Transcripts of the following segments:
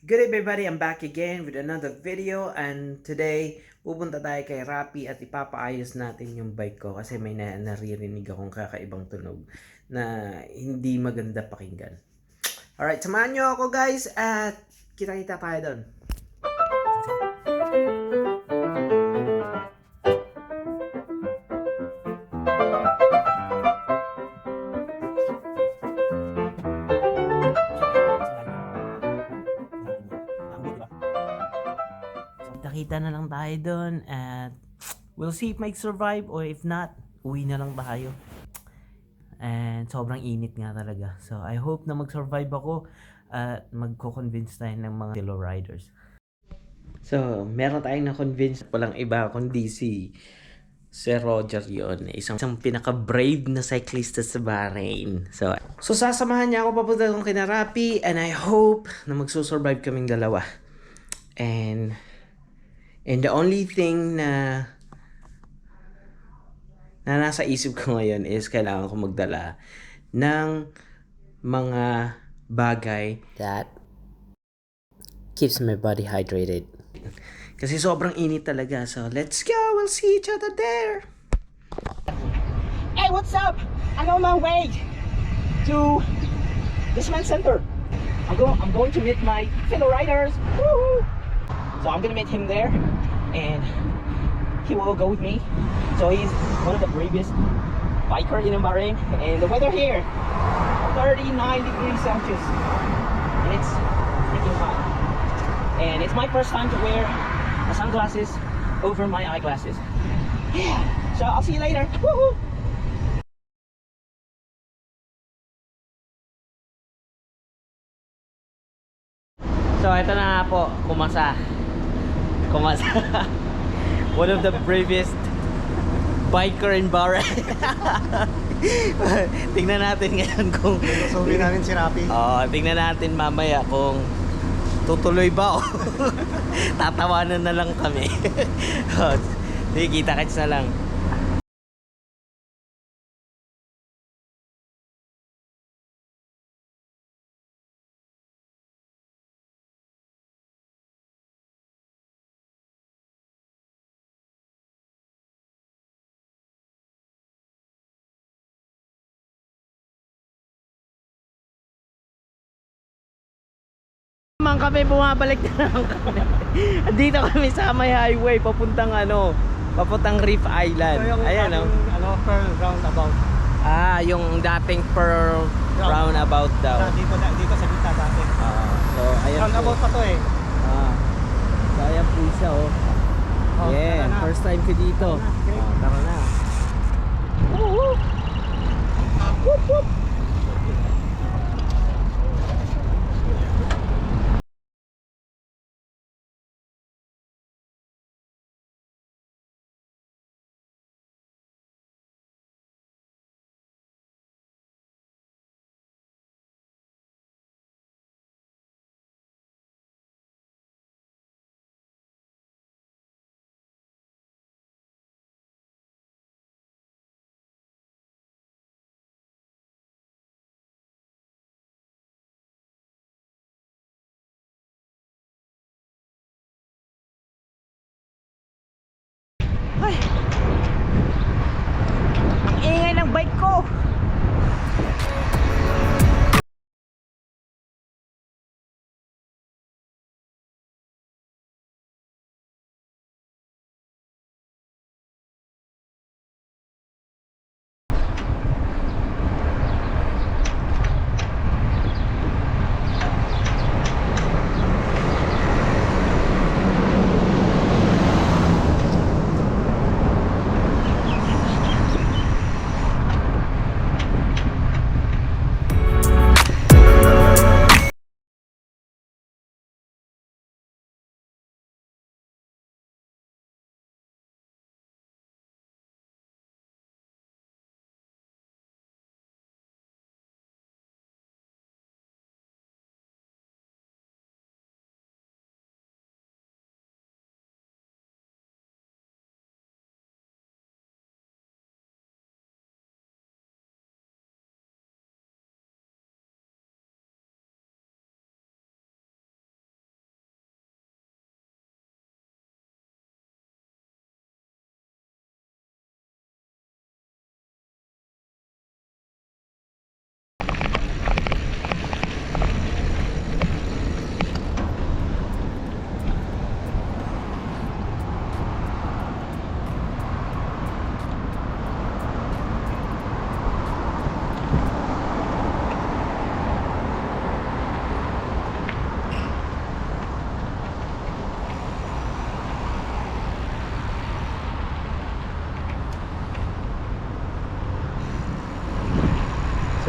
Good everybody, I'm back again with another video and today pupunta tayo kay Rappi at ipapaayos natin yung bike ko kasi may naririnig akong kakaibang tunog na hindi maganda pakinggan. Alright, samahan nyo ako guys at kita-kita tayo doon. Kita na lang tayo doon at we'll see if may survive or if not, uwi na lang tayo. And sobrang init nga talaga. So I hope na mag-survive ako at magko-convince tayo ng mga fellow riders. So, meron tayong na-convince. Walang iba kundi si Sir Roger yon, isang pinaka-brave na cyclista sa Bahrain. So sasamahan niya ako papunta ng kinarapi and I hope na magsusurvive kaming dalawa. And the only thing na nasa isip ko ngayon is kailangan ko magdala ng mga bagay that keeps my body hydrated. Kasi sobrang init talaga. So let's go. We'll see each other there. Hey, what's up? I'm on my way to the cement center. I'm going to meet my fellow riders. Woo-hoo! So I'm gonna meet him there, and he will go with me. So he's one of the bravest biker in Bahrain, and the weather here, 39 degrees Celsius, and it's freaking hot. And it's my first time to wear sunglasses over my eyeglasses. Yeah. So I'll see you later. Woohoo! So ito na nga po, kumasa. One of the bravest biker in Bahrain. Tingnan natin ngayon kung Sorry namin si Rappi. tingnan natin mamaya kung tutuloy ba o tatawanan na lang kami. Sige, kita-kits na lang. Naman kami, bumabalik na lang kami. Dito kami sa may highway papuntang Reef Island. So yung Ayan Pearl roundabout. Yung dating Pearl roundabout daw. Dito sa gitna dati. So ayan Roundabout po. pa to eh. So ayan po siya yeah, tara na. first time ko dito. Tara na. Woo! Whoop, whoop.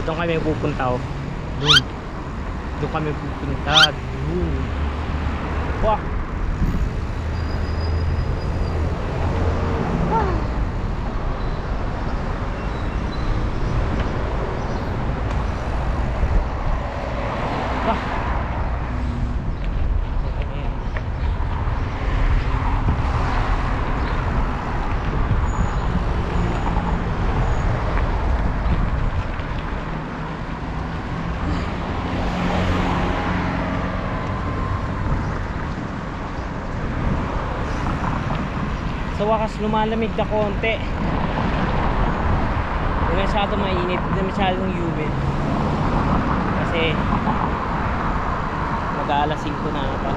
So doon kami pupunta, oh. Doon. Doon kami pupunta. Doon. Wah! Sa wakas lumalamig na konti. Hindi masyado mainit, hindi masyadong humid. Kasi mag-aalas 5 na ata.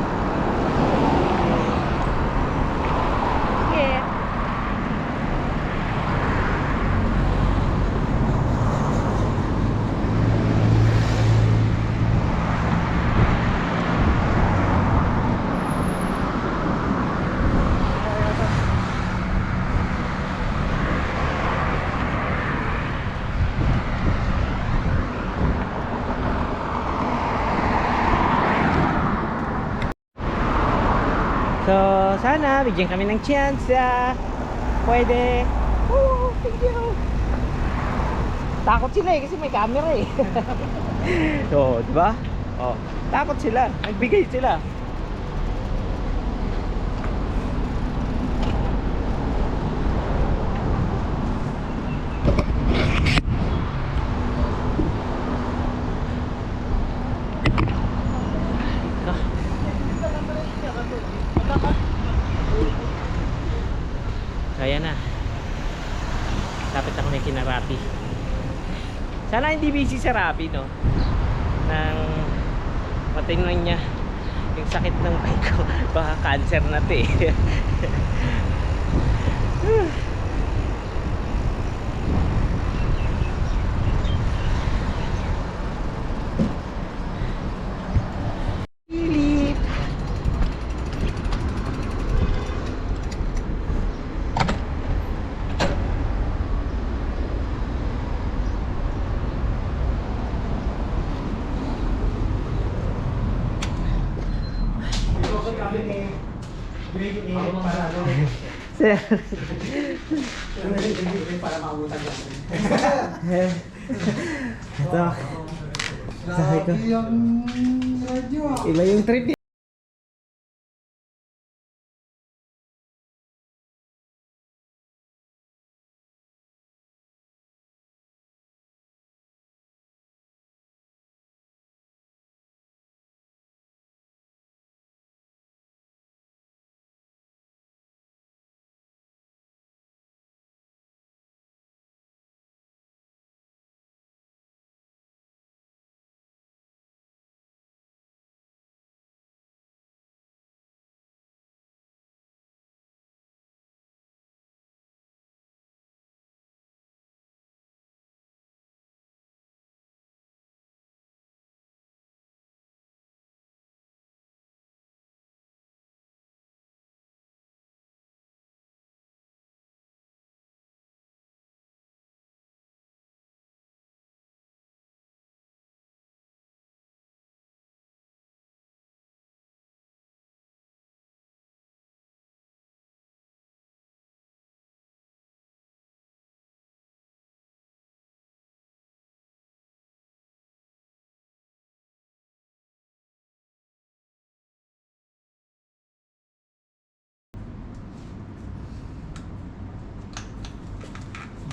Yeah. So, sana bigyan kami ng chance. Pwede. Oh, thank you. Takot sila eh kasi may camera eh. So, di ba? Oh, takot sila. Nagbigay sila. Kaya na. Lapit ako na kina Rappi. Sana hindi busy sa Rappi, no? Nang matinuan niya yung sakit ng bike ko. Baka cancer na to eh. Sir. Para maabutan lang. Ito. Sabi ko. Yung radyo. Iba yung trip.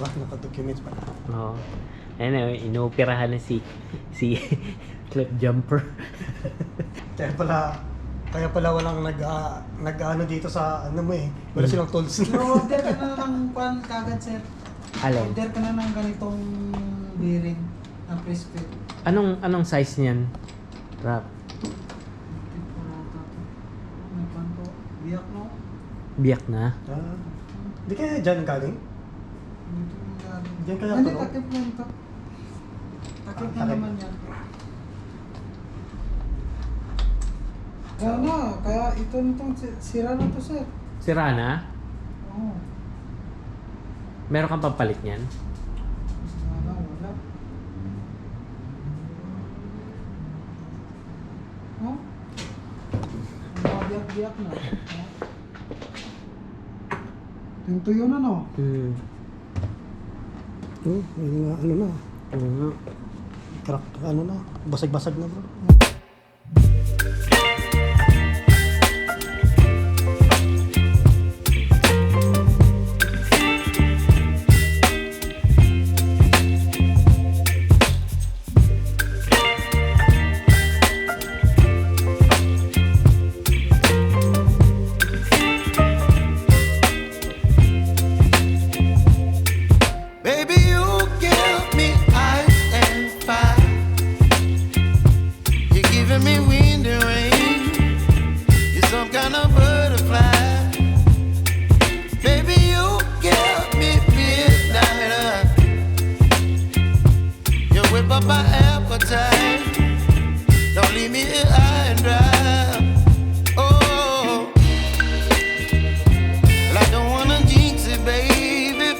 Ba, naka-documents pa. Oo. Ayun, inooperahan na si clip jumper. Kaya pala walang nag-ano dito sa ano mo eh. Wala silang tools. Order ka na ng pan kagad, sir. Alin? Order ka na ng ganitong bearing na pre-spec. Anong size niyan? Rap. May pan to. Biyak, no? Biyak na. Hindi kaya dyan galing? Dito yung galing. Diyan kaya Hindi, to, no? takip lang to. Takip na Takip. naman yan. Kaya na, kaya ito nitong sira na to, sir. Sira na? Oo. Meron kang pampalit niyan? Wala, wala. Biyak-biyak na. Yung tuyo na, no? Yung nga, ano na. Crack, ano na. Basag-basag na bro. Baby, you give me ice and fire. You're giving me wind and rain. You're some kind of butterfly. Baby, you give me midnight. You whip up my appetite. Don't leave me here high and dry. Oh, well, I don't wanna jinx it, baby.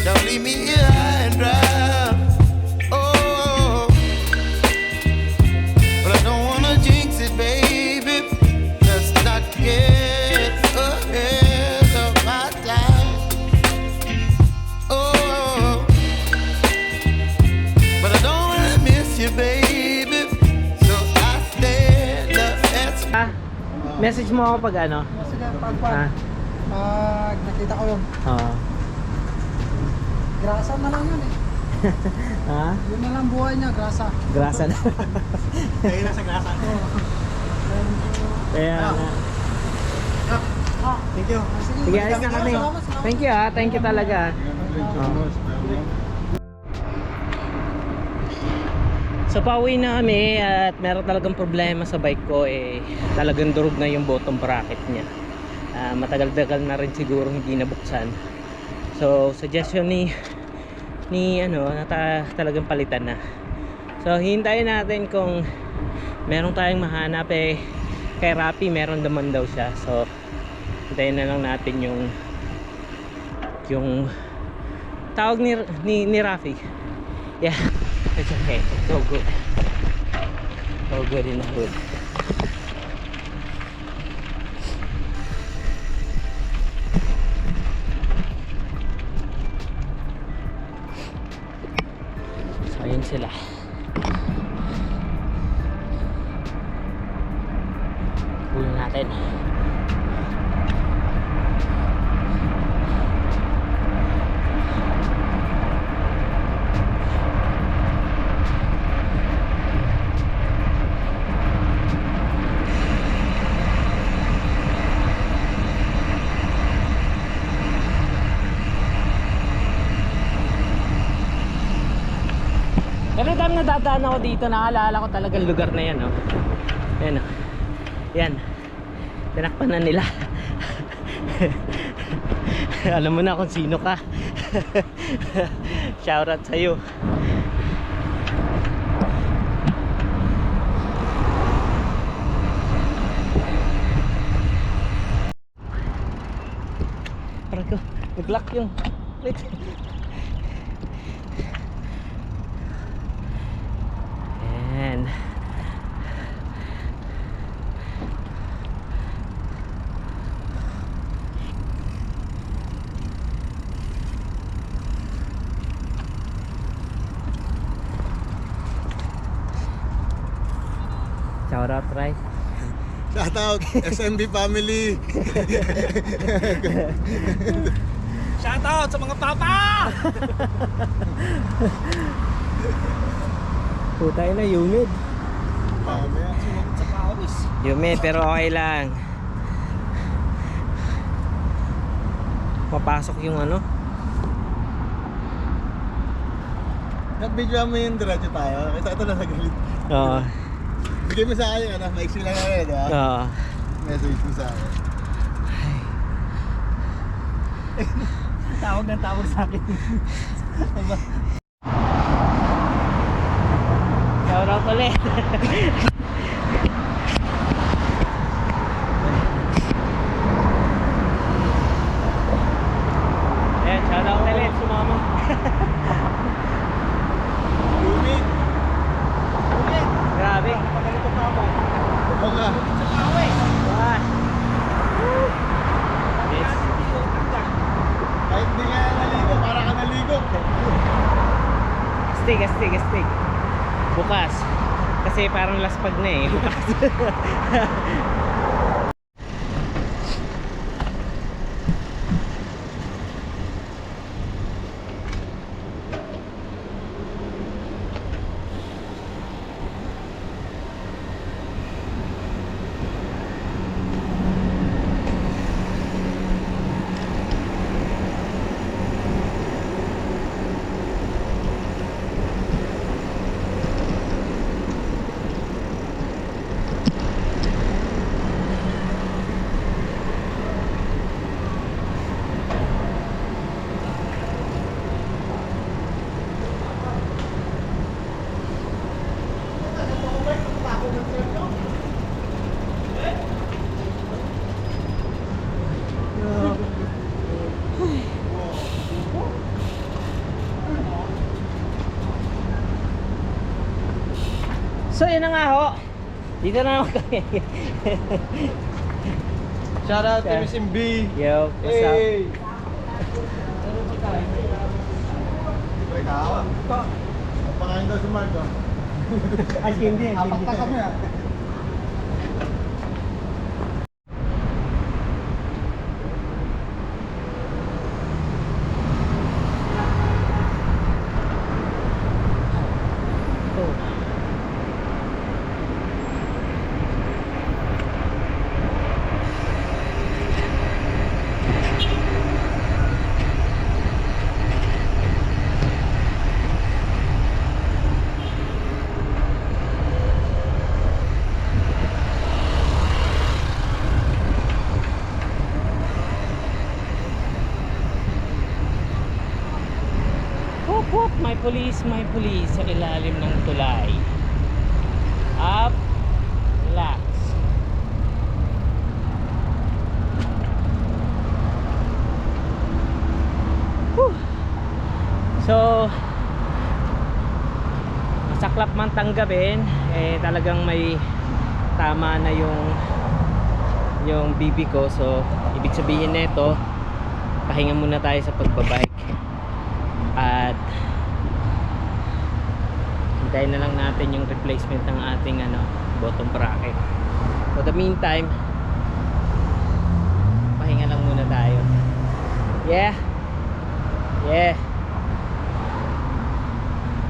Don't leave me here high and dry. Oh, but I don't wanna jinx it, baby. Let's not get ahead of my time. Oh, but I don't wanna miss you, baby. So I stand up and Message mo ako pag ano? Sige, Ah. pag nakita ko yun. Oo. Grasa na lang yun eh. Ha? Yun na lang buhay niya, grasa. Grasa na. Kaya nasa grasa. Kaya nga. Thank you. Sige, alis na kami. Thank you ha. Thank you talaga. So pauwi na kami at meron talagang problema sa bike ko eh. Talagang durog na yung bottom bracket niya. Matagal-tagal na rin siguro hindi nabuksan. So suggestion ni ano talagang palitan na. So hintayin natin kung meron tayong mahanap eh. Kay Rapi meron naman daw siya. So hintayin na lang natin yung tawag ni Rafi. Yeah, it's okay. It's all good. All good in the hood. So ayun sila. Pulo natin. Every time nadadaan ako dito, naalala ko talagang lugar na yan, oh. Yan, oh. Yan. Tinakpan na nila. Alam mo na kung sino ka. Shoutout sa'yo. Parang ko, nag-lock yung plate. And shout out, Rice. Shout out, SMB family. Shout out sa mga papa! Putay na, humid. Sumagot sa pawis. Humid pero okay lang. Papasok yung ano, Nag-video mo yung diretso tayo. Ito na sa grid. Oo. Bigay mo sa akin yung ano, maiksi lang na di ba? Oo. Message mo sa akin. Tawag sa akin. Shout out ulit. Ayan, shout out ulit sumama. Humid. Grabe. Pagalito pa ako. Oo nga. Sa tao eh. Wow. Yes. Kahit di nga naligo, para ka naligo. Astig. Bukas. Kasi parang laspag na eh. Bukas. So yun na nga ho. Dito na naman kami. Shout out to Miss MB. Yo, what's up? Hey! Ikaw? Pakain daw si Mark oh. Ang hindi. Apak na kami ah. Whoop, may police sa ilalim ng tulay. Up, relax. Whew. So masaklap man tanggapin, eh talagang may tama na yung bibi ko. So ibig sabihin nito, pahinga muna tayo sa pagbabike at hintayin na lang natin yung replacement ng ating bottom bracket. For the meantime, pahinga lang muna tayo. Yeah.